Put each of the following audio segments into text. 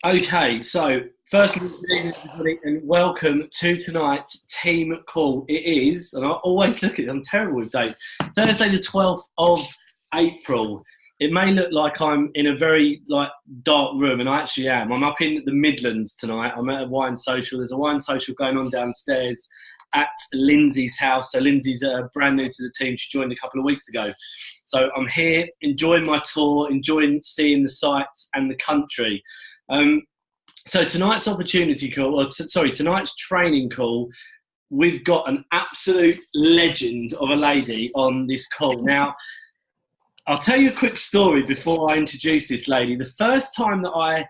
Okay, so firstly, good evening, everybody, and welcome to tonight's team call. It is, and I always look at it, I'm terrible with dates, Thursday the 12th of April. It may look like I'm in a very dark room, and I actually am. I'm up in the Midlands tonight. I'm at a wine social. There's a wine social going on downstairs at Lindsay's house. So Lindsay's brand new to the team. She joined a couple of weeks ago. So I'm here enjoying my tour, enjoying seeing the sights and the country. So tonight's opportunity call, tonight's training call, we've got an absolute legend of a lady on this call. Now, I'll tell you a quick story before I introduce this lady. The first time that I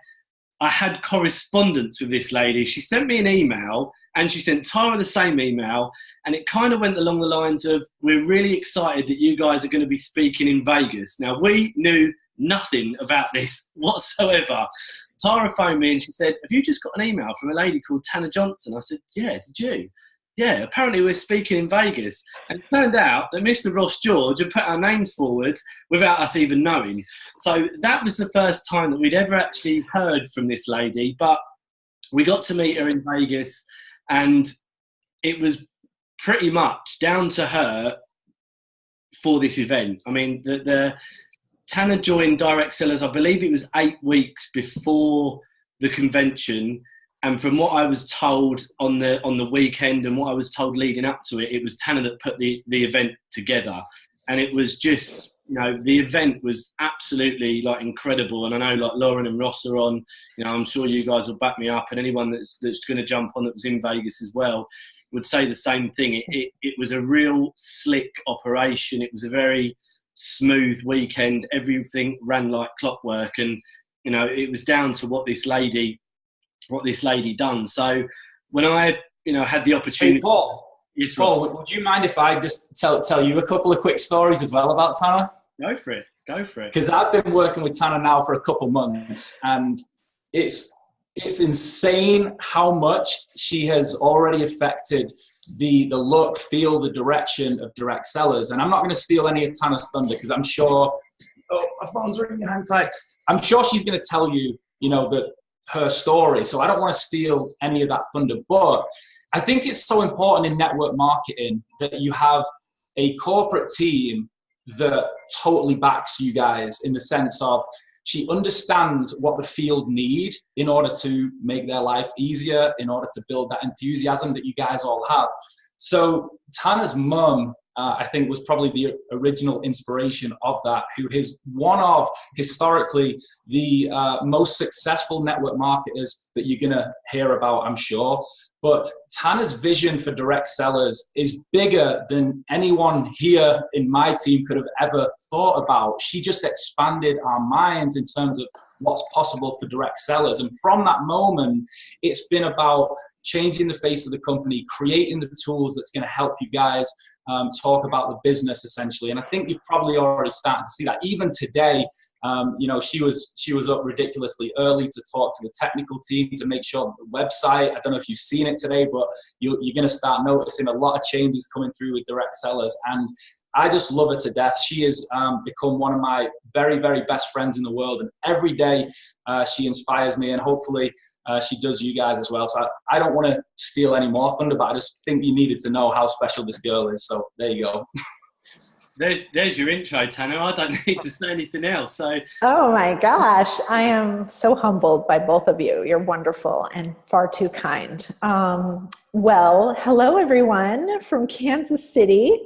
had correspondence with this lady, she sent me an email and she sent Tara the same email, and it kind of went along the lines of, we're really excited that you guys are going to be speaking in Vegas. Now, we knew nothing about this whatsoever. Tara phoned me and she said, have you just got an email from a lady called Tanna Johnson? I said, yeah, did you? Yeah, apparently we're speaking in Vegas. And it turned out that Mr. Ross George had put our names forward without us even knowing. So that was the first time that we'd ever actually heard from this lady. But we got to meet her in Vegas, and it was pretty much down to her for this event. I mean, the Tanna joined Direct Sellers, I believe it was 8 weeks before the convention. And from what I was told on the weekend and what I was told leading up to it, it was Tanna that put the event together. And it was just, the event was absolutely incredible. And I know Lauren and Ross are on, I'm sure you guys will back me up, and anyone that's going to jump on that was in Vegas as well would say the same thing. It was a real slick operation. It was a very smooth weekend. Everything ran like clockwork, and it was down to what this lady done. So when I had the opportunity, hey, Paul, yes, Paul, would you mind if I just tell you a couple of quick stories as well about Tanna? Go for it. Because I've been working with Tanna now for a couple months, and it's insane how much she has already affected the look, feel, the direction of Direct Sellers. And I'm not going to steal any of Tanna's thunder, because I'm sure, my phone's ringing, hang tight. I'm sure she's going to tell you, her story. So I don't want to steal any of that thunder. But I think it's so important in network marketing that you have a corporate team that totally backs you guys, in the sense of, she understands what the field need in order to make their life easier, in order to build that enthusiasm that you guys all have. So Tanna's mum, I think, was probably the original inspiration of that, who is one of, historically, the most successful network marketers that you're going to hear about, I'm sure. But Tanna's vision for Direct Sellers is bigger than anyone here in my team could have ever thought about. She just expanded our minds in terms of what's possible for Direct Sellers. And from that moment, it's been about changing the face of the company, creating the tools that's going to help you guys talk about the business, essentially. And I think you're probably already starting to see that. Even today, she was up ridiculously early to talk to the technical team to make sure that the website, I don't know if you've seen it today, but you're going to start noticing a lot of changes coming through with Direct Sellers. And I just love her to death. She has become one of my very, very best friends in the world. And every day she inspires me, and hopefully she does you guys as well. So I don't want to steal any more thunder, but I just think you needed to know how special this girl is. So there you go. There's your intro, Tanna. I don't need to say anything else. So, oh my gosh, I am so humbled by both of you. You're wonderful and far too kind. Well, hello everyone from Kansas City.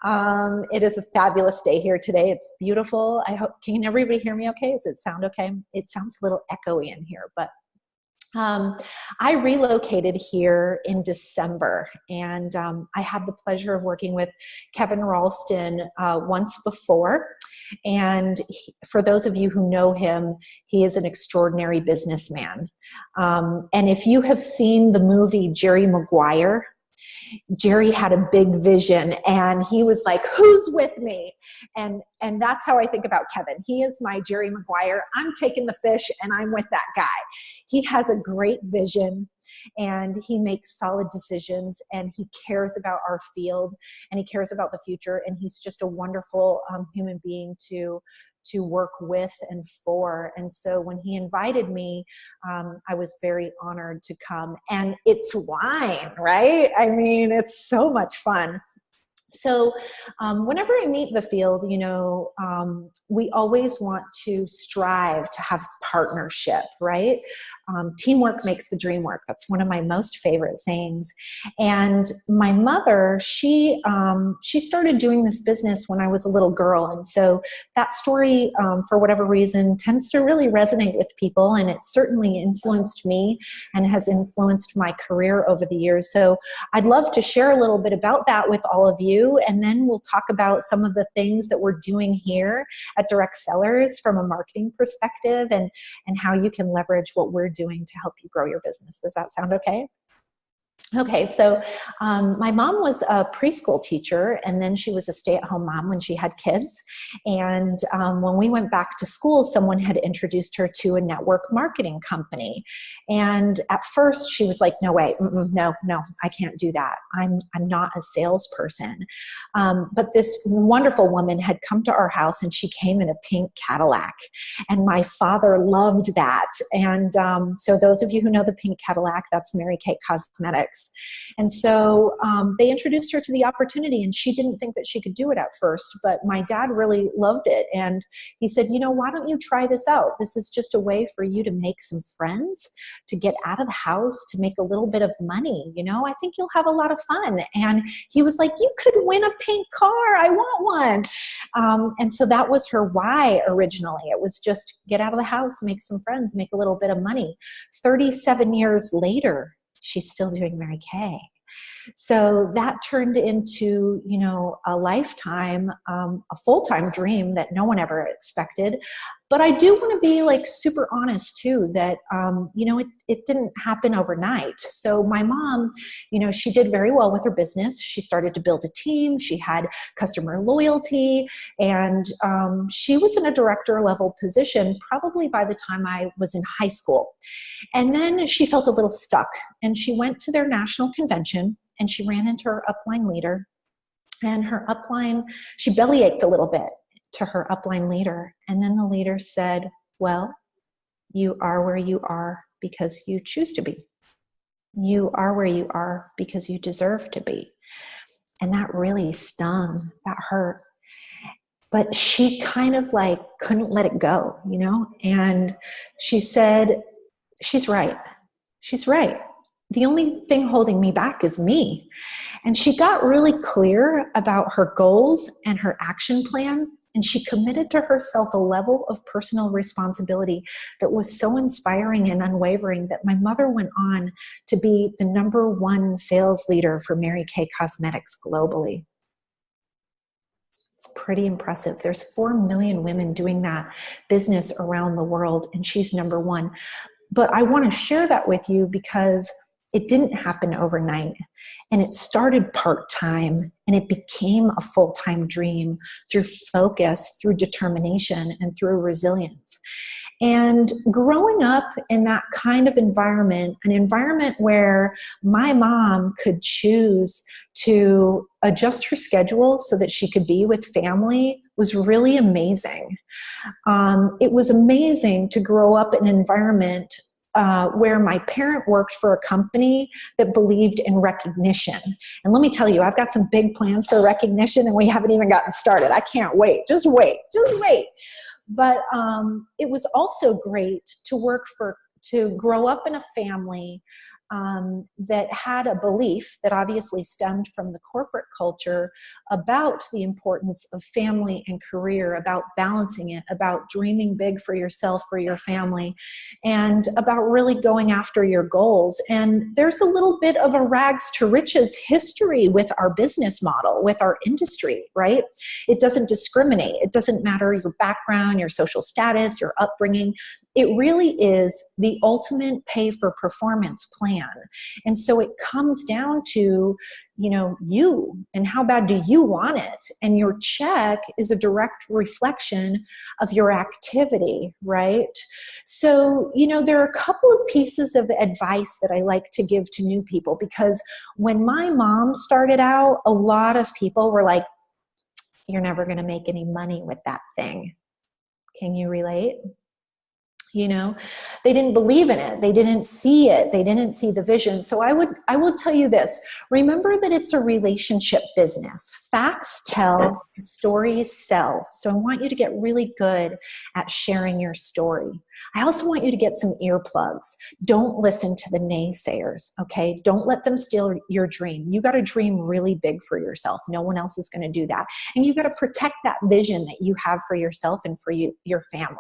It is a fabulous day here today. It's beautiful. I hope, can everybody hear me okay? Does it sound okay? It sounds a little echoey in here, but I relocated here in December, and I had the pleasure of working with Kevin Ralston once before. And for those of you who know him, he is an extraordinary businessman. And if you have seen the movie Jerry Maguire, Jerry had a big vision, and he was like, who's with me? And that's how I think about Kevin. He is my Jerry Maguire. I'm taking the fish and I'm with that guy. He has a great vision, and he makes solid decisions, and he cares about our field, and he cares about the future. And he's just a wonderful human being to to work with and for. And so when he invited me, I was very honored to come. And it's wine, right? I mean, it's so much fun. So whenever I meet the field, we always want to strive to have partnership, right? Teamwork makes the dream work. That's one of my most favorite sayings. And my mother, she started doing this business when I was a little girl. And so that story, for whatever reason, tends to really resonate with people. And it certainly influenced me and has influenced my career over the years. So I'd love to share a little bit about that with all of you. And then we'll talk about some of the things that we're doing here at Direct Sellers from a marketing perspective, and how you can leverage what we're doing to help you grow your business. Does that sound okay? Okay, so my mom was a preschool teacher, and then she was a stay-at-home mom when she had kids. And when we went back to school, someone had introduced her to a network marketing company. And at first, she was like, "No way, no, I can't do that. I'm not a salesperson." But this wonderful woman had come to our house, and she came in a pink Cadillac, and my father loved that. And so those of you who know the pink Cadillac, that's Mary Kay Cosmetics. And so they introduced her to the opportunity, and she didn't think that she could do it at first, but my dad really loved it. And he said, why don't you try this out? This is just a way for you to make some friends, to get out of the house, to make a little bit of money. I think you'll have a lot of fun. And he was like, "You could win a pink car. I want one." And so that was her why originally. It was just get out of the house, make some friends, make a little bit of money. 37 years later, she's still doing Mary Kay. So that turned into, a lifetime, a full-time dream that no one ever expected. But I do want to be super honest too, that, it didn't happen overnight. So my mom, she did very well with her business. She started to build a team. She had customer loyalty, and she was in a director level position probably by the time I was in high school. And then she felt a little stuck, and she went to their national convention, and she ran into her upline leader, and her upline, she belly ached a little bit to her upline leader. And then the leader said, "Well, you are where you are because you choose to be. You are where you are because you deserve to be." And that really stung. That hurt. But she kind of couldn't let it go, And she said, "She's right. She's right. The only thing holding me back is me." And she got really clear about her goals and her action plan. And she committed to herself a level of personal responsibility that was so inspiring and unwavering that my mother went on to be the #1 sales leader for Mary Kay Cosmetics globally. It's pretty impressive. There's 4 million women doing that business around the world, and she's #1. But I want to share that with you because it didn't happen overnight, and it started part-time, and it became a full-time dream through focus, through determination, and through resilience. And growing up in that kind of environment, an environment where my mom could choose to adjust her schedule so that she could be with family, was really amazing. It was amazing to grow up in an environment where my parent worked for a company that believed in recognition. And let me tell you, I've got some big plans for recognition, and we haven't even gotten started. I can't wait. Just wait. But it was also great to grow up in a family that had a belief that obviously stemmed from the corporate culture about the importance of family and career, about balancing it, about dreaming big for yourself, for your family, and about really going after your goals. And there's a little bit of a rags to riches history with our business model, with our industry, right? It doesn't discriminate. It doesn't matter your background, your social status, your upbringing. It really is the ultimate pay for performance plan. And so it comes down to, you and how bad do you want it? And your check is a direct reflection of your activity, right? So, there are a couple of pieces of advice that I like to give to new people, because when my mom started out, a lot of people were like, "You're never going to make any money with that thing." Can you relate? You know, they didn't believe in it. They didn't see it. They didn't see the vision. So I will tell you this. Remember that it's a relationship business. Facts tell, stories sell. So I want you to get really good at sharing your story. I also want you to get some earplugs. Don't listen to the naysayers, okay? Don't let them steal your dream. You got to dream really big for yourself. No one else is going to do that. And you got to protect that vision that you have for yourself and for your family.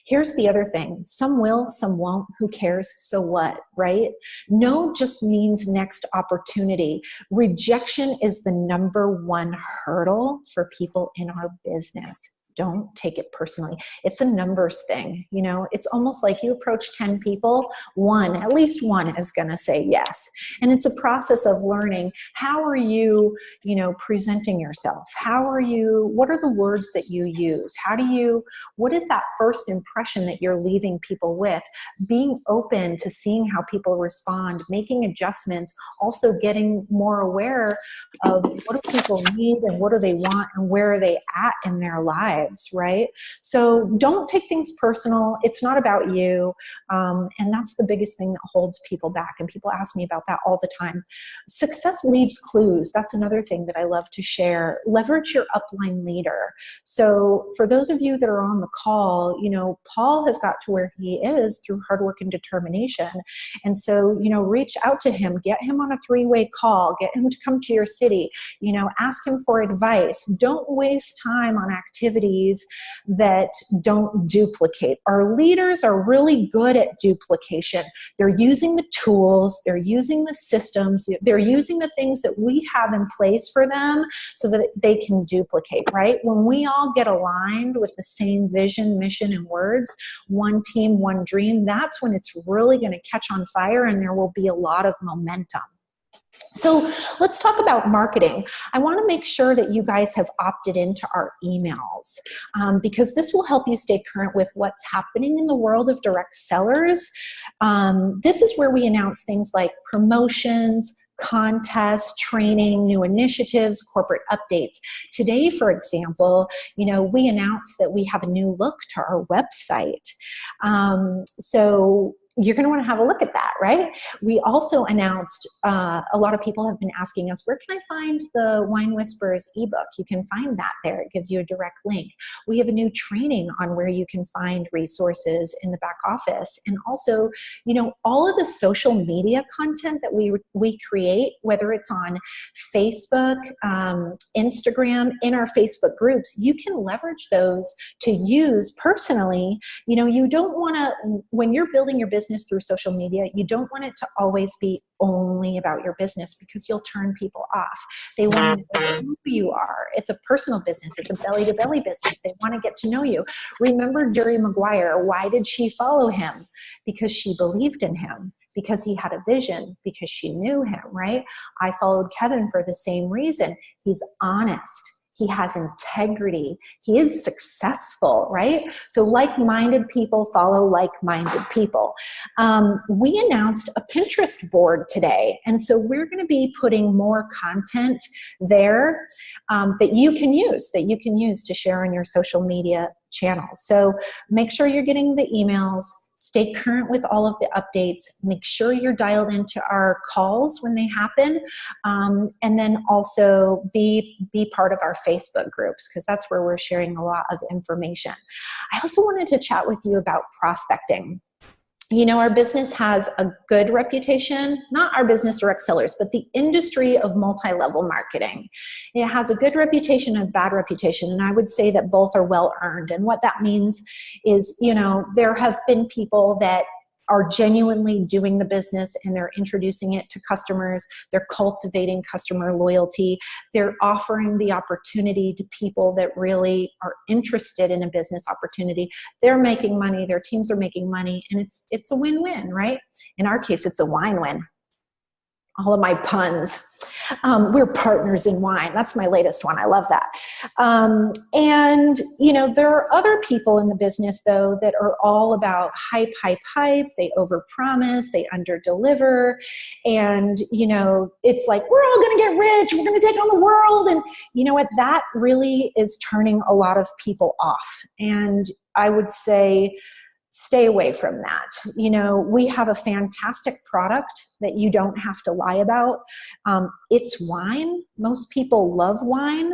Here's the other thing. Some will, some won't. Who cares? So what, right? No just means next opportunity. Rejection is the number one hurdle for people in our business. Don't take it personally. It's a numbers thing. You know, it's almost like you approach 10 people, at least one is going to say yes. And it's a process of learning. How are you, presenting yourself? What are the words that you use? What is that first impression that you're leaving people with? Being open to seeing how people respond, making adjustments, also getting more aware of what do people need and what do they want and where are they at in their lives. Right? So don't take things personal. It's not about you. And that's the biggest thing that holds people back. And people ask me about that all the time. Success leaves clues. That's another thing that I love to share. Leverage your upline leader. So for those of you that are on the call, Paul has got to where he is through hard work and determination. And so, reach out to him, get him on a 3-way call, get him to come to your city, ask him for advice. Don't waste time on activities that don't duplicate. Our leaders are really good at duplication. They're using the tools, they're using the systems, they're using the things that we have in place for them so that they can duplicate, right? When we all get aligned with the same vision, mission, and words, one team, one dream, that's when it's really going to catch on fire and there will be a lot of momentum. So let's talk about marketing. I want to make sure that you guys have opted into our emails because this will help you stay current with what's happening in the world of direct sellers. This is where we announce things like promotions, contests, training, new initiatives, corporate updates. Today, for example, we announced that we have a new look to our website. So you're going to want to have a look at that, right? We also announced, a lot of people have been asking us, where can I find the Wine Whisperers ebook? You can find that there. It gives you a direct link. We have a new training on where you can find resources in the back office. And also, all of the social media content that we create, whether it's on Facebook, Instagram, in our Facebook groups, you can leverage those to use personally. You don't want to, when you're building your business through social media, you don't want it to always be only about your business because you'll turn people off. They want to know who you are. It's a personal business. It's a belly-to-belly business. They want to get to know you. Remember Jerry Maguire. Why did she follow him? Because she believed in him, because he had a vision, because she knew him, right? I followed Kevin for the same reason. He's honest. He has integrity. He is successful, right? So like-minded people follow like-minded people. We announced a Pinterest board today. And so we're going to be putting more content there that you can use to share on your social media channels. So make sure you're getting the emails. Stay current with all of the updates. Make sure you're dialed into our calls when they happen. And then also be part of our Facebook groups because that's where we're sharing a lot of information. I also wanted to chat with you about prospecting. Our business has a good reputation, not our business direct sellers, but the industry of multi-level marketing. It has a good reputation and a bad reputation, and I would say that both are well earned. And what that means is, there have been people that are genuinely doing the business and they're introducing it to customers. They're cultivating customer loyalty. They're offering the opportunity to people that really are interested in a business opportunity. They're making money. Their teams are making money. And it's a win-win, right? In our case, it's a wine-win. All of my puns. We're partners in wine. That's my latest one. I love that. And, there are other people in the business, though, that are all about hype. They overpromise, they underdeliver. And, it's like, we're all going to get rich. We're going to take on the world. And you know what? That really is turning a lot of people off. And I would say stay away from that. You know, we have a fantastic product that you don't have to lie about. It's wine. Most people love wine.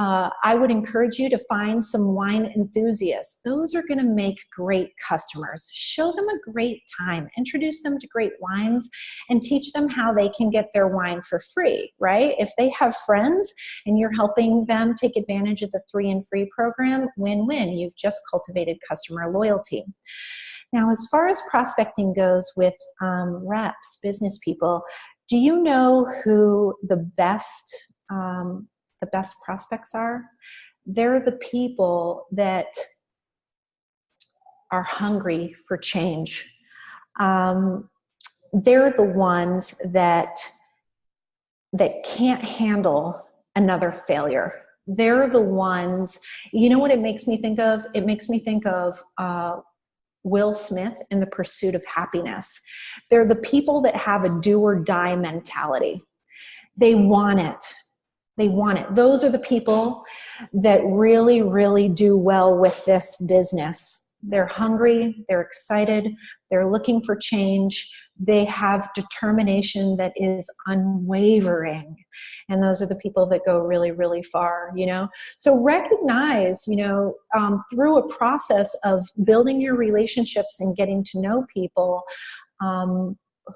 I would encourage you to find some wine enthusiasts. Those are going to make great customers. Show them a great time. Introduce them to great wines and teach them how they can get their wine for free, right? If they have friends and you're helping them take advantage of the 3 and Free program, win-win. You've just cultivated customer loyalty. Now, as far as prospecting goes with reps, business people, do you know who the best prospects are? They're the people that are hungry for change. They're the ones that can't handle another failure. They're the ones, you know what it makes me think of? It makes me think of Will Smith in The Pursuit of Happiness. They're the people that have a do or die mentality. They want it. They want it. Those are the people that really, really do well with this business. They're hungry, they're excited, they're looking for change, they have determination that is unwavering. And those are the people that go really, really far, you know? So recognize, you know, through a process of building your relationships and getting to know people,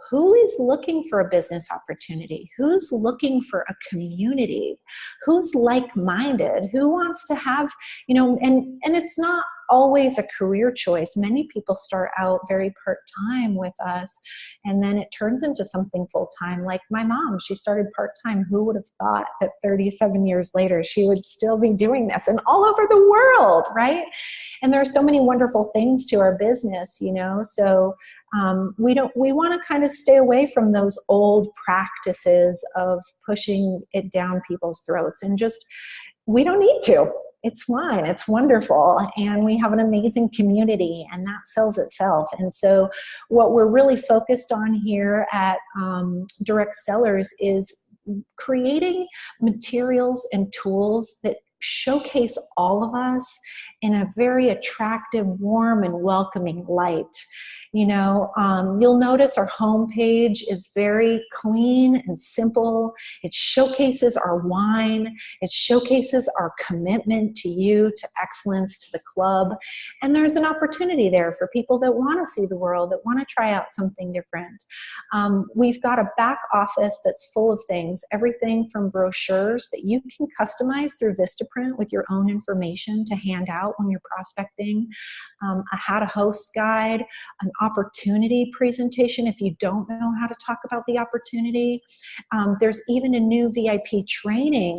who is looking for a business opportunity? Who's looking for a community? Who's like-minded? Who wants to have, you know, and it's not always a career choice. Many people start out very part-time with us, and then it turns into something full-time. Like my mom, she started part-time. Who would have thought that 37 years later, she would still be doing this and all over the world, right? And there are so many wonderful things to our business, you know, so we want to kind of stay away from those old practices of pushing it down people's throats, and just, we don't need to. It's fine. It's wonderful. And we have an amazing community, and that sells itself. And so what we're really focused on here at Direct Sellers is creating materials and tools that showcase all of us in a very attractive, warm, and welcoming light. You know, you'll notice our homepage is very clean and simple. It showcases our wine. It showcases our commitment to you, to excellence, to the club. And there's an opportunity there for people that want to see the world, that want to try out something different. We've got a back office that's full of things, everything from brochures that you can customize through Vistaprint with your own information to hand out when you're prospecting, a how to host guide, an opportunity presentation if you don't know how to talk about the opportunity. There's even a new VIP training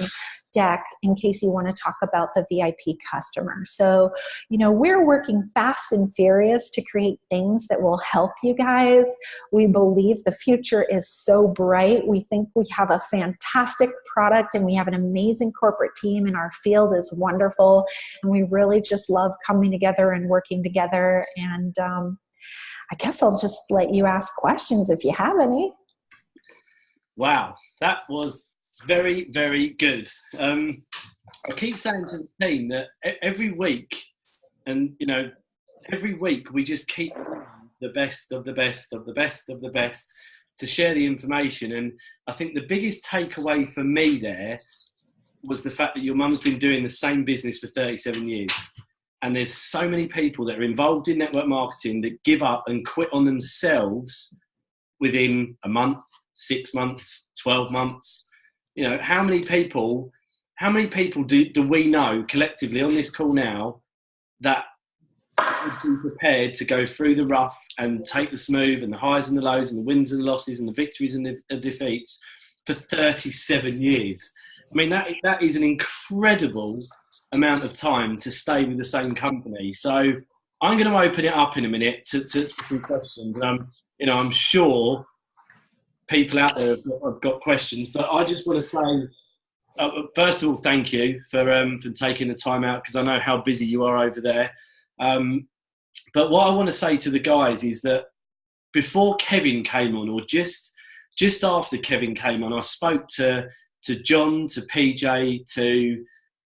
deck in case you want to talk about the VIP customer. So, you know, we're working fast and furious to create things that will help you guys. We believe the future is so bright. We think we have a fantastic product, and we have an amazing corporate team, and our field is wonderful. And we really just love coming together and working together. And I guess I'll just let you ask questions if you have any. Wow, that was very, very good. I keep saying to the team that every week, and you know, every week we just keep the best of the best of the best of the best to share the information. And I think the biggest takeaway for me there was the fact that your mum's been doing the same business for 37 years. And there's so many people that are involved in network marketing that give up and quit on themselves within a month, 6 months, 12 months. You know, how many people do we know collectively on this call now that would be prepared to go through the rough and take the smooth and the highs and the lows and the wins and the losses and the victories and the defeats for 37 years? I mean, that is an incredible amount of time to stay with the same company. So I'm going to open it up in a minute to some questions, and I'm sure people out there have got questions, but I just want to say, first of all, thank you for taking the time out, because I know how busy you are over there. But what I want to say to the guys is that before Kevin came on, or just after Kevin came on, I spoke to John, to PJ, to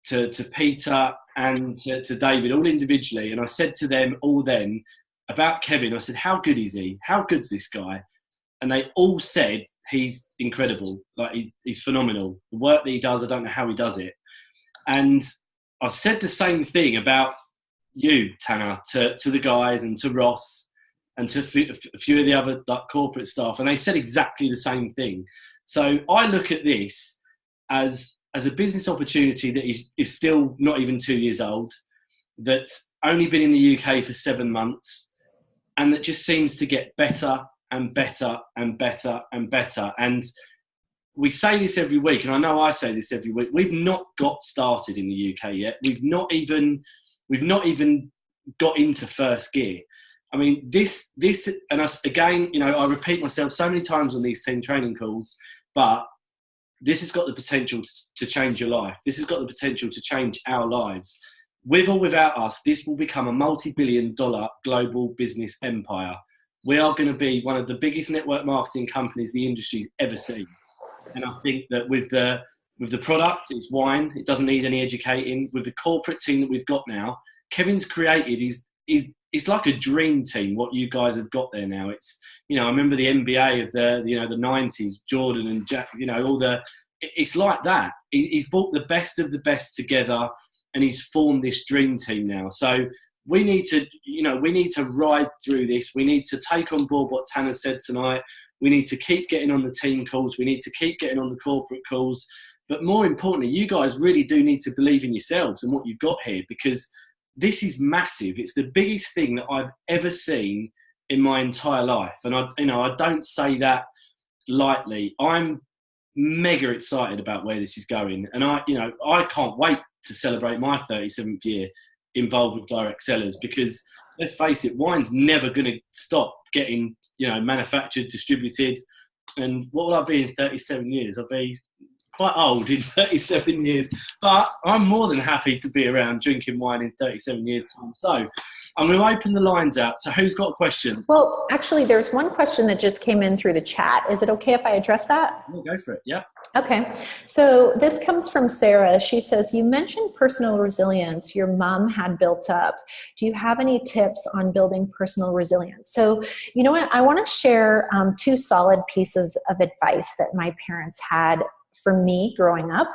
to Peter and to David, all individually, and I said to them all then about Kevin, I said, how good is he? How good's this guy? And they all said he's incredible. Like he's phenomenal. The work that he does, I don't know how he does it. And I said the same thing about you, Tanna, to the guys and to Ross and to a few of the other like corporate staff, and they said exactly the same thing. So I look at this as a business opportunity that is still not even 2 years old, that's only been in the UK for 7 months, and that just seems to get better and better and better and better. And we say this every week, and I know I say this every week, we've not got started in the UK yet. We've not even got into first gear. I mean, this, and us again, you know, I repeat myself so many times on these team training calls, but this has got the potential to change your life. This has got the potential to change our lives. With or without us, this will become a multi-billion-dollar global business empire. We are going to be one of the biggest network marketing companies the industry's ever seen. And I think that with the product, it's wine. It doesn't need any educating. With the corporate team that we've got now, Kevin's created it's like a dream team. What you guys have got there now. It's, you know, I remember the NBA of the 90s, Jordan and Jack. You know, it's like that. He's brought the best of the best together, and he's formed this dream team now. So we need to ride through this. We need to take on board what Tanna said tonight. We need to keep getting on the team calls. We need to keep getting on the corporate calls. But more importantly, you guys really do need to believe in yourselves and what you've got here, because this is massive. It's the biggest thing that I've ever seen in my entire life. And I don't say that lightly. I'm mega excited about where this is going. And I can't wait to celebrate my 37th year involved with direct sellers, because let's face it, wine's never going to stop getting, manufactured, distributed. And what will I be in 37 years? I'll be quite old in 37 years, but I'm more than happy to be around drinking wine in 37 years' time. So I'm going to open the lines out. So who's got a question? Well, actually, there's one question that just came in through the chat. Is it okay if I address that? We'll go for it, yeah. Okay. So this comes from Sarah. She says, you mentioned personal resilience your mom had built up. Do you have any tips on building personal resilience? So, you know what? I want to share 2 solid pieces of advice that my parents had for me growing up.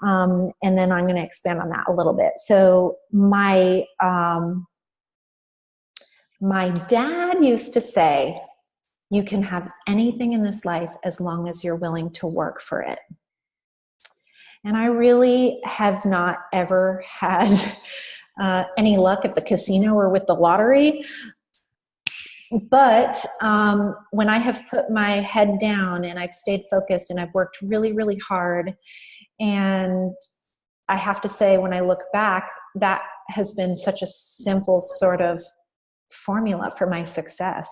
And then I'm going to expand on that a little bit. So my dad used to say, you can have anything in this life as long as you're willing to work for it. And I really have not ever had any luck at the casino or with the lottery. But when I have put my head down and I've stayed focused and I've worked really, really hard, and I have to say, when I look back, that has been such a simple sort of formula for my success.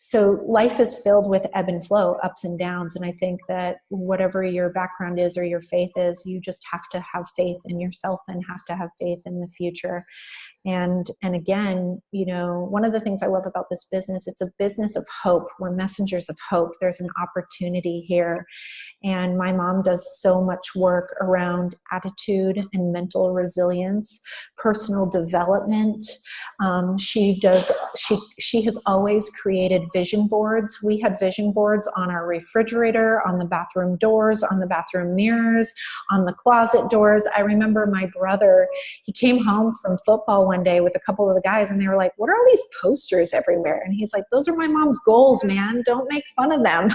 So life is filled with ebb and flow, ups and downs. And I think that whatever your background is or your faith is, you just have to have faith in yourself and have to have faith in the future. And again, one of the things I love about this business, it's a business of hope. We're messengers of hope. There's an opportunity here. And my mom does so much work around attitude and mental resilience, personal development. She has always created vision boards. We had vision boards on our refrigerator, on the bathroom doors, on the bathroom mirrors, on the closet doors. I remember my brother, he came home from football one day with a couple of the guys, and they were like, what are all these posters everywhere? And he's like, those are my mom's goals, man. Don't make fun of them.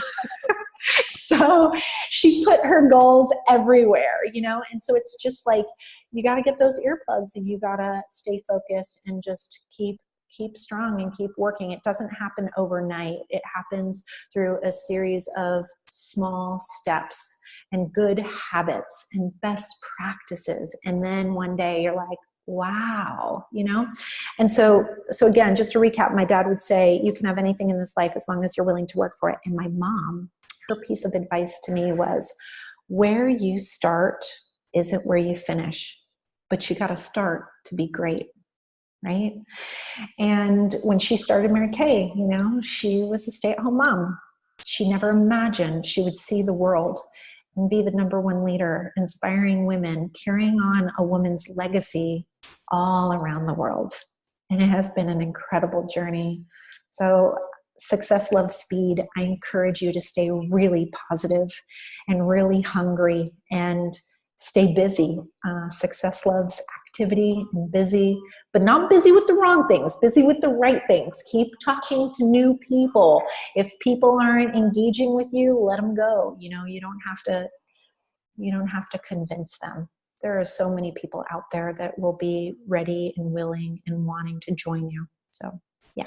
So she put her goals everywhere, and so it's just like, you got to get those earplugs and you got to stay focused and just keep strong and keep working. It doesn't happen overnight. It happens through a series of small steps and good habits and best practices. And then one day you're like, wow, And so again, just to recap, my dad would say, you can have anything in this life as long as you're willing to work for it. And my mom, her piece of advice to me was, where you start isn't where you finish, but you got to start to be great. Right. And when she started Mary Kay, she was a stay-at-home mom. She never imagined she would see the world and be the number one leader, inspiring women, carrying on a woman's legacy all around the world. And it has been an incredible journey. So success loves speed. I encourage you to stay really positive and really hungry and stay busy. Success loves activity and busy, but not busy with the wrong things, busy with the right things. Keep talking to new people. If people aren't engaging with you, let them go. You don't have to convince them. There are so many people out there that will be ready and willing and wanting to join you. So yeah,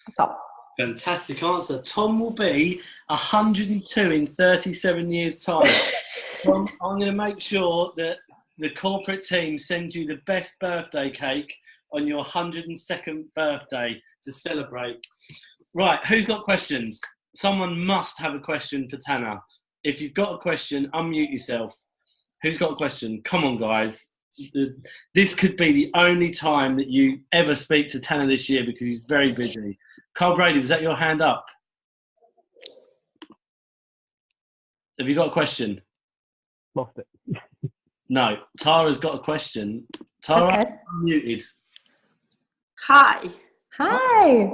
that's all. Fantastic answer. Tom will be 102 in 37 years' time. Tom, I'm going to make sure that the corporate team send you the best birthday cake on your 102nd birthday to celebrate. Right, who's got questions? Someone must have a question for Tanna. If you've got a question, unmute yourself. Who's got a question? Come on, guys. This could be the only time that you ever speak to Tanna this year because he's very busy. Carl Brady, was that your hand up? Have you got a question? Lost it. No. Tara's got a question. Tara, Okay. unmuted. Hi. Hi.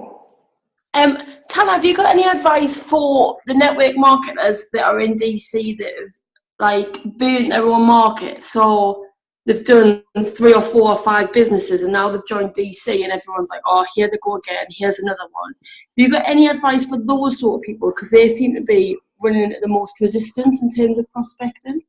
Tanna, have you got any advice for the network marketers that are in DC that have burnt their own market? So they've done 3 or 4 or 5 businesses and now they've joined DC and everyone's like, oh, here they go again, here's another one. Have you got any advice for those sort of people? Because they seem to be running into the most resistance in terms of prospecting.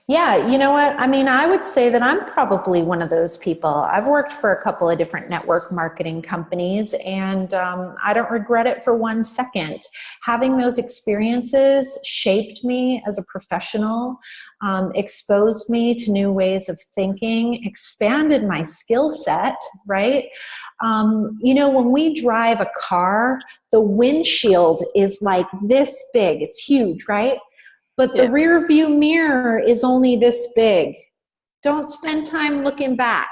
Yeah, you know what? I mean, I would say that I'm probably one of those people. I've worked for a couple of different network marketing companies, and I don't regret it for 1 second. Having those experiences shaped me as a professional, exposed me to new ways of thinking, expanded my skill set, right? When we drive a car, the windshield is like this big. It's huge, right? But the rear view mirror is only this big. Don't spend time looking back.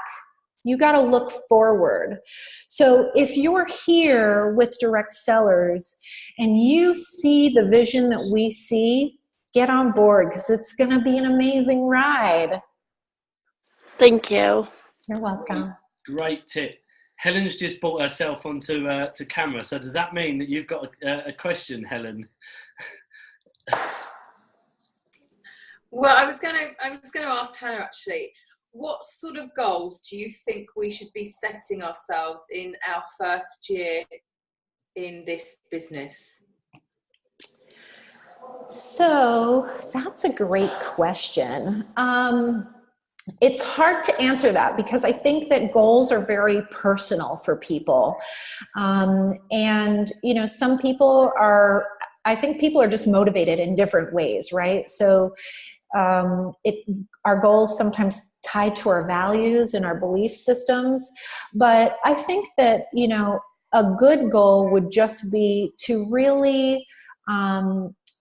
You got to look forward. So if you're here with direct sellers and you see the vision that we see, get on board because it's going to be an amazing ride. Thank you. You're welcome. Great tip. Helen's just brought herself onto to camera. So does that mean that you've got a question, Helen? Well, I was going to ask Tanna actually, what sort of goals do you think we should be setting ourselves in our first year in this business? So that's a great question. It's hard to answer that because I think that goals are very personal for people. Some people I think people are just motivated in different ways, right? So our goals sometimes tied to our values and our belief systems. But I think that, a good goal would just be to really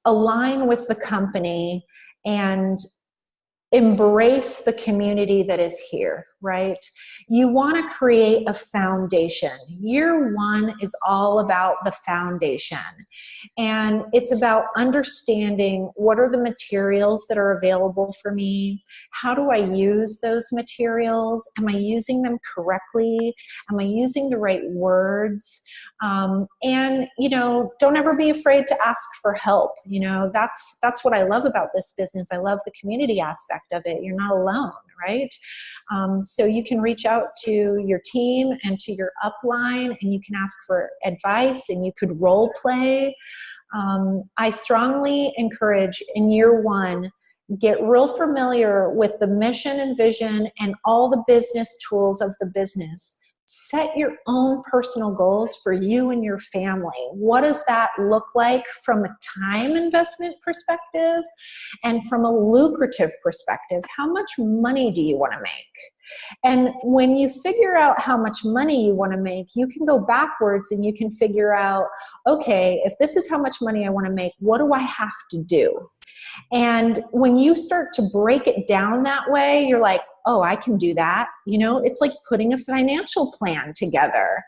align with the company and embrace the community that is here, right? You want to create a foundation. Year 1 is all about the foundation. And it's about understanding what are the materials that are available for me? How do I use those materials? Am I using them correctly? Am I using the right words? Don't ever be afraid to ask for help. That's what I love about this business. I love the community aspect of it. You're not alone, right? So you can reach out to your team and to your upline and you can ask for advice and you could role play. I strongly encourage in year 1, get real familiar with the mission and vision and all the business tools of the business. Set your own personal goals for you and your family. What does that look like from a time investment perspective and from a lucrative perspective? How much money do you want to make? And when you figure out how much money you want to make, you can go backwards and you can figure out, okay, if this is how much money I want to make, what do I have to do? And when you start to break it down that way, you're like, oh, I can do that. It's like putting a financial plan together.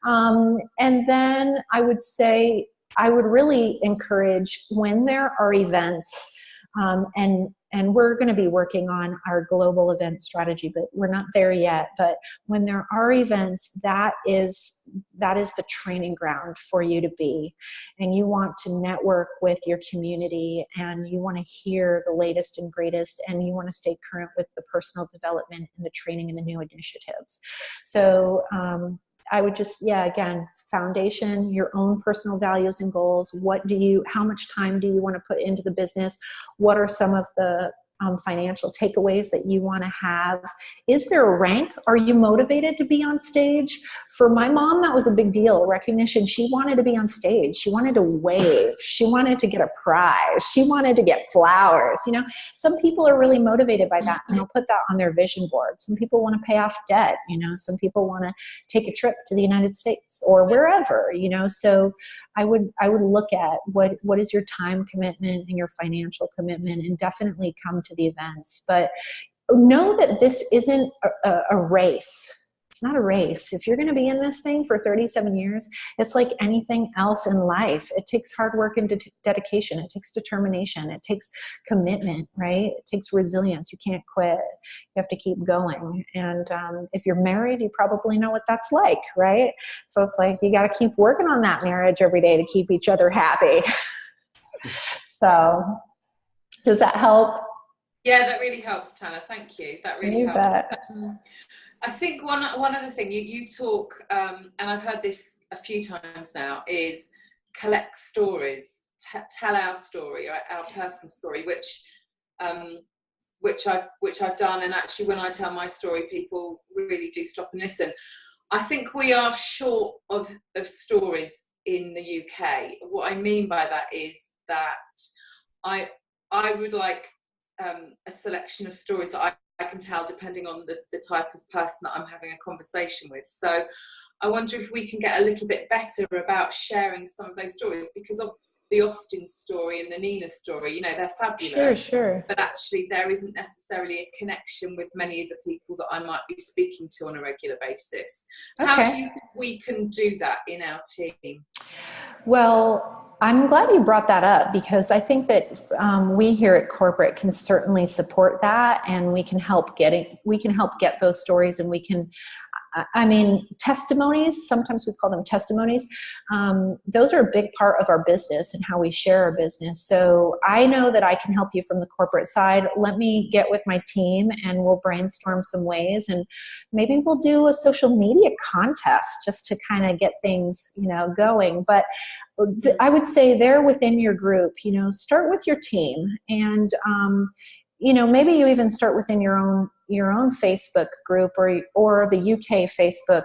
And then I would say, I would really encourage when there are events And we're going to be working on our global event strategy, but we're not there yet. But when there are events, that is the training ground for you to be. And you want to network with your community, and you want to hear the latest and greatest, and you want to stay current with the personal development and the training and the new initiatives. So I would just, again, foundation, your own personal values and goals. How much time do you want to put into the business? What are some of the financial takeaways that you want to have? Is there a rank? Are you motivated to be on stage? For my mom, that was a big deal. Recognition. She wanted to be on stage. She wanted to wave. She wanted to get a prize. She wanted to get flowers. Some people are really motivated by that, and they'll put that on their vision board. Some people want to pay off debt. Some people want to take a trip to the United States or wherever. So I would look at what is your time commitment and your financial commitment, and definitely come to the events. But know that this isn't a race. It's not a race. If you're going to be in this thing for 37 years, it's like anything else in life. It takes hard work and dedication. It takes determination. It takes commitment, right? It takes resilience. You can't quit. You have to keep going. And if you're married, you probably know what that's like, right? So it's like you got to keep working on that marriage every day to keep each other happy. So does that help? Yeah, that really helps, Tanna. Thank you. That really You helps. bet. I think one other thing you talk, and I've heard this a few times now, is collect stories, tell our story, our personal story, which I've done. And actually, when I tell my story, people really do stop and listen. I think we are short of stories in the UK. What I mean by that is that I would like a selection of stories that I can tell depending on the type of person that I'm having a conversation with. So I wonder if we can get a little bit better about sharing some of those stories, because of the Austin story and the Nina story, they're fabulous. Sure. But actually there isn't necessarily a connection with many of the people that I might be speaking to on a regular basis. Okay. How do you think we can do that in our team? Well, I'm glad you brought that up, because I think that we here at corporate can certainly support that, and we can help get those stories, and we can, testimonies, sometimes we call them testimonies. Those are a big part of our business and how we share our business. So I know that I can help you from the corporate side. Let me get with my team and we'll brainstorm some ways, and maybe we'll do a social media contest just to kind of get things, going. But I would say there within your group, start with your team, and maybe you even start within your own Facebook group or the UK Facebook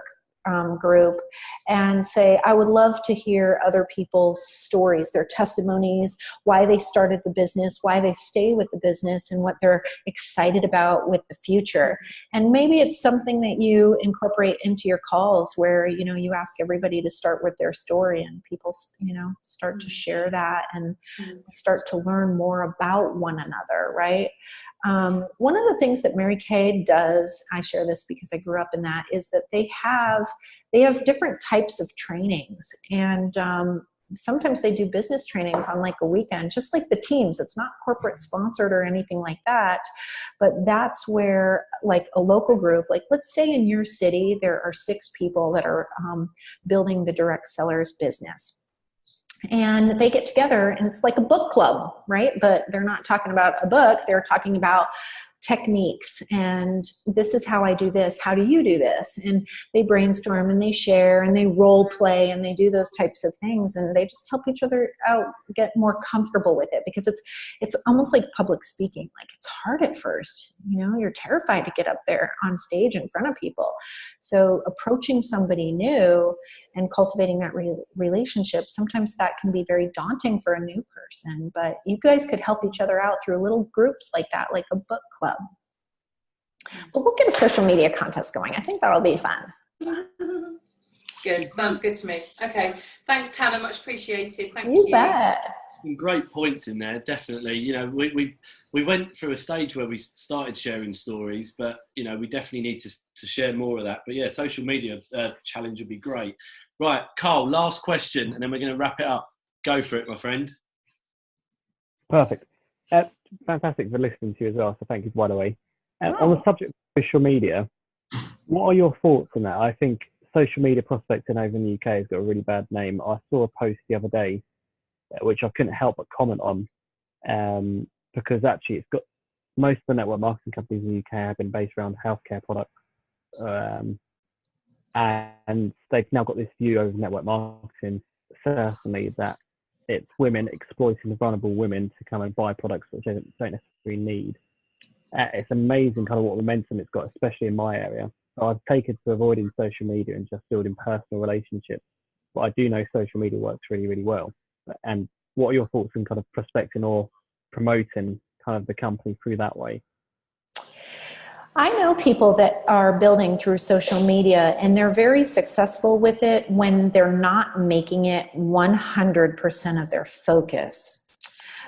group, and say, I would love to hear other people's stories, their testimonies, why they started the business, why they stay with the business, and what they're excited about with the future. And maybe it's something that you incorporate into your calls where, you ask everybody to start with their story, and people, start to share that, and start to learn more about one another, right? One of the things that Mary Kay does, I share this because I grew up in that, is that they have different types of trainings, and sometimes they do business trainings on like a weekend, just like the teams. It's not corporate sponsored or anything like that, but that's where, like, a local group, like let's say in your city, there are 6 people that are building the direct sellers business. And they get together, and it's like a book club, right? But they're not talking about a book. They're talking about techniques, and this is how I do this. How do you do this? And they brainstorm, and they share, and they role play, and they do those types of things, and they just help each other out get more comfortable with it, because it's almost like public speaking. Like, it's hard at first, you're terrified to get up there on stage in front of people. So approaching somebody new and cultivating that relationship, sometimes that can be very daunting for a new person, but you guys could help each other out through little groups like that, like a book club. But we'll get a social media contest going. I think that'll be fun. Good. Sounds good to me. Okay. Thanks, Tanna. Much appreciated. Thank you. You bet. Some great points in there, definitely. We went through a stage where we started sharing stories, but we definitely need to share more of that. But yeah, social media challenge would be great. Right, Carl, last question, and then we're going to wrap it up. Go for it, my friend. Perfect. fantastic for listening to you as well. So thank you, by the way. On Oh. the subject of social media, what are your thoughts on that? I think social media prospecting over in the UK has got a really bad name. I saw a post the other day, which I couldn't help but comment on, because actually it's got most of the network marketing companies in the UK have been based around healthcare products. And they've now got this view over network marketing, certainly, that it's women exploiting the vulnerable women to come and buy products which they don't necessarily need. It's amazing kind of what momentum it's got, especially in my area. So I've taken to avoiding social media and just building personal relationships. But I do know social media works really, really well. And what are your thoughts on kind of prospecting or promoting kind of the company through that way? I know people that are building through social media, and they're very successful with it when they're not making it 100% of their focus.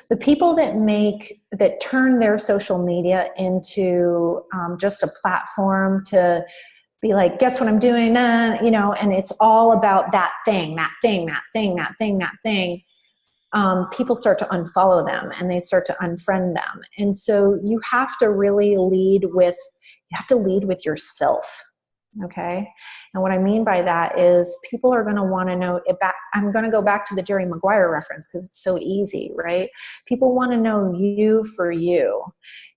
The people that turn their social media into just a platform to be like, guess what I'm doing, and it's all about that thing. People start to unfollow them and they start to unfriend them. And so you have to really lead with yourself. Okay. And what I mean by that is people are going to want to know about, I'm going to go back to the Jerry Maguire reference because it's so easy, right? People want to know you for you,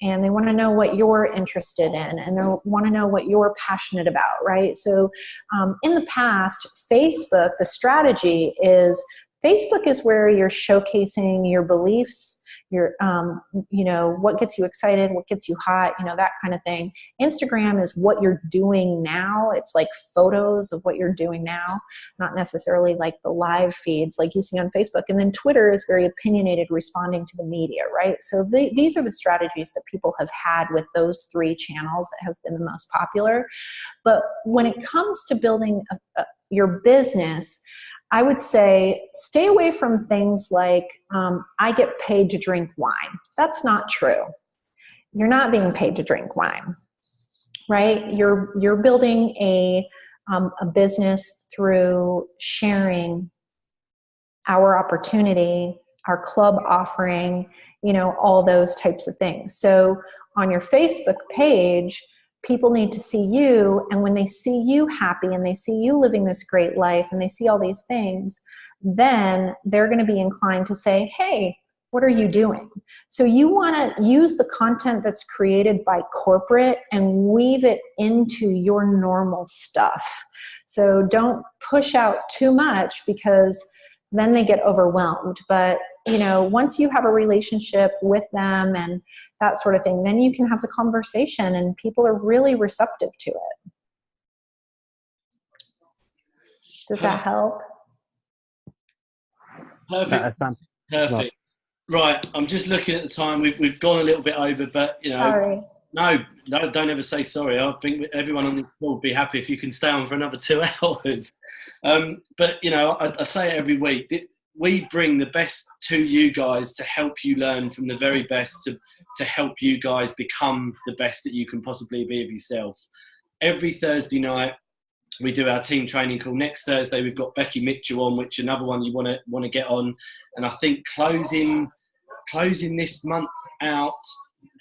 and they want to know what you're interested in, and they want to know what you're passionate about, right? So in the past, Facebook, the strategy is Facebook is where you're showcasing your beliefs, your, what gets you excited, what gets you hot, that kind of thing. Instagram is what you're doing now. It's like photos of what you're doing now, not necessarily like the live feeds like you see on Facebook. And then Twitter is very opinionated, responding to the media, right? So these are the strategies that people have had with those three channels that have been the most popular. But when it comes to building your business, I would say stay away from things like, I get paid to drink wine. That's not true. You're not being paid to drink wine, right? You're building a business through sharing our opportunity, our club offering, all those types of things. So on your Facebook page, people need to see you, and when they see you happy and they see you living this great life and they see all these things, then they're going to be inclined to say, hey, what are you doing? So you want to use the content that's created by corporate and weave it into your normal stuff. So don't push out too much, because then they get overwhelmed. But once you have a relationship with them and that sort of thing, then you can have the conversation and people are really receptive to it. Does that help? Perfect. Perfect. Right. I'm just looking at the time. We've gone a little bit over, but Sorry. No, don't ever say sorry. I think everyone on the call would be happy if you can stay on for another 2 hours. But I say it every week. We bring the best to you guys to help you learn from the very best to help you guys become the best that you can possibly be of yourself. Every Thursday night, we do our team training call. Next Thursday, we've got Becky Mitchell on, which another one you want to get on. And I think closing this month out.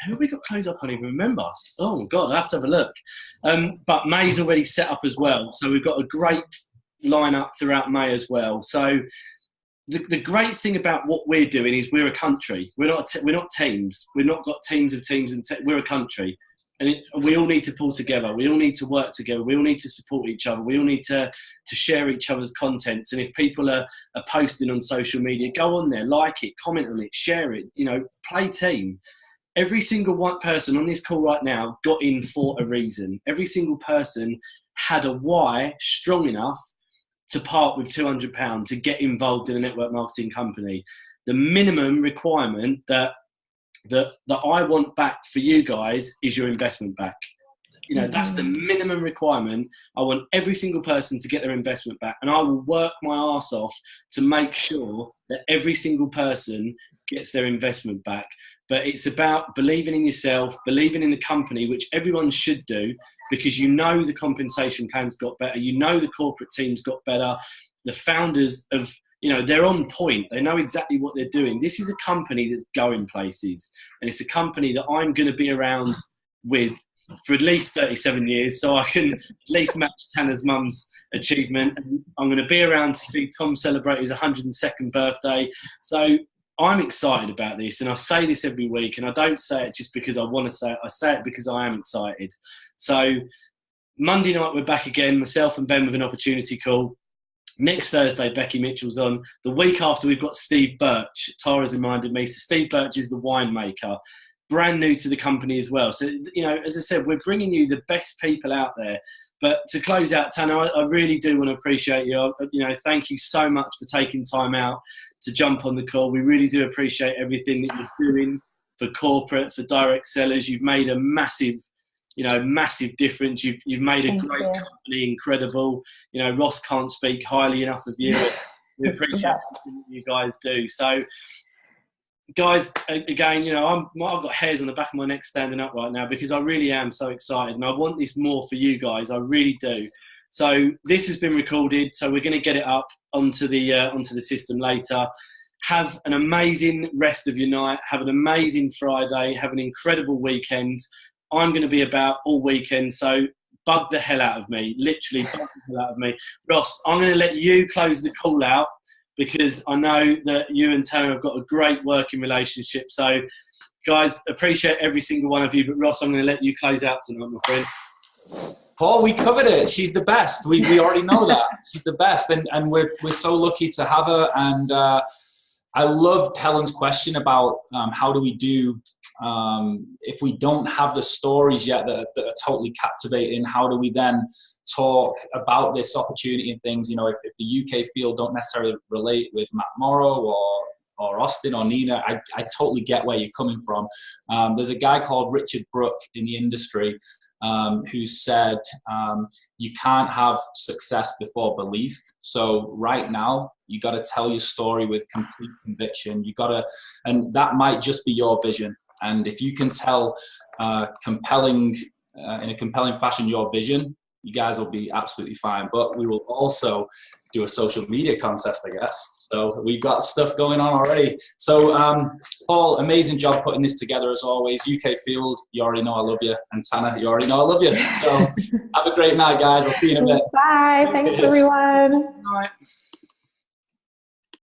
Who have we got closed up? I can't even remember. Oh God, I have to have a look. But May's already set up as well, so we've got a great lineup throughout May as well. So. The great thing about what we're doing is we're a country. We're not teams. We've not got teams of teams, and we're a country. And we all need to pull together. We all need to work together. We all need to support each other. We all need to share each other's contents. And if people are posting on social media, go on there, like it, comment on it, share it, play team. Every single one person on this call right now got in for a reason. Every single person had a why strong enough to part with £200 to get involved in a network marketing company. The minimum requirement that I want back for you guys is your investment back. That's the minimum requirement. I want every single person to get their investment back, and I will work my arse off to make sure that every single person gets their investment back. But it's about believing in yourself, believing in the company, which everyone should do, because the compensation plans got better, the corporate teams got better, the founders of you know, they're on point. They know exactly what they're doing. This is a company that's going places, and it's a company that I'm going to be around with for at least 37 years, so I can at least match Tanna's mum's achievement. And I'm going to be around to see Tom celebrate his 102nd birthday. So I'm excited about this, and I say this every week, and I don't say it just because I want to say it. I say it because I am excited. So Monday night, we're back again, myself and Ben with an opportunity call. Next Thursday, Becky Mitchell's on. The week after, we've got Steve Birch. Tara's reminded me. So Steve Birch is the winemaker, brand new to the company as well. So, you know, as I said, we're bringing you the best people out there. But to close out, Tanna, I really do want to appreciate you. You know, thank you so much for taking time out to jump on the call. We really do appreciate everything that you're doing for corporate, for direct sellers. You've made a massive difference. You've made a great company incredible. You know, Ross can't speak highly enough of you. We appreciate everything that you guys do. So, guys, again, you know, I've got hairs on the back of my neck standing up right now because I really am so excited, and I want this more for you guys. I really do. So this has been recorded, so we're going to get it up onto the system later. Have an amazing rest of your night. Have an amazing Friday. Have an incredible weekend. I'm going to be about all weekend, so bug the hell out of me. Literally bug the hell out of me. Ross, I'm going to let you close the call out, because I know that you and Tanna have got a great working relationship. So, guys, appreciate every single one of you. But, Ross, I'm going to let you close out tonight, my friend. Paul, we covered it. She's the best. We already know that. She's the best. And we're so lucky to have her. And I loved Helen's question about how do we do if we don't have the stories yet that are totally captivating. How do we then talk about this opportunity and things? You know, if the UK field don't necessarily relate with Matt Morrow or Austin or Nina, I totally get where you're coming from. There's a guy called Richard Brooke in the industry who said you can't have success before belief. So right now, you got to tell your story with complete conviction. And that might just be your vision. And if you can tell in a compelling fashion your vision, you guys will be absolutely fine. But we will also do a social media contest, I guess. So we've got stuff going on already. So Paul, amazing job putting this together as always. UK Field, you already know I love you. And Tanna, you already know I love you. So have a great night, guys. I'll see you in a bit. Bye. Thanks, everyone. Bye.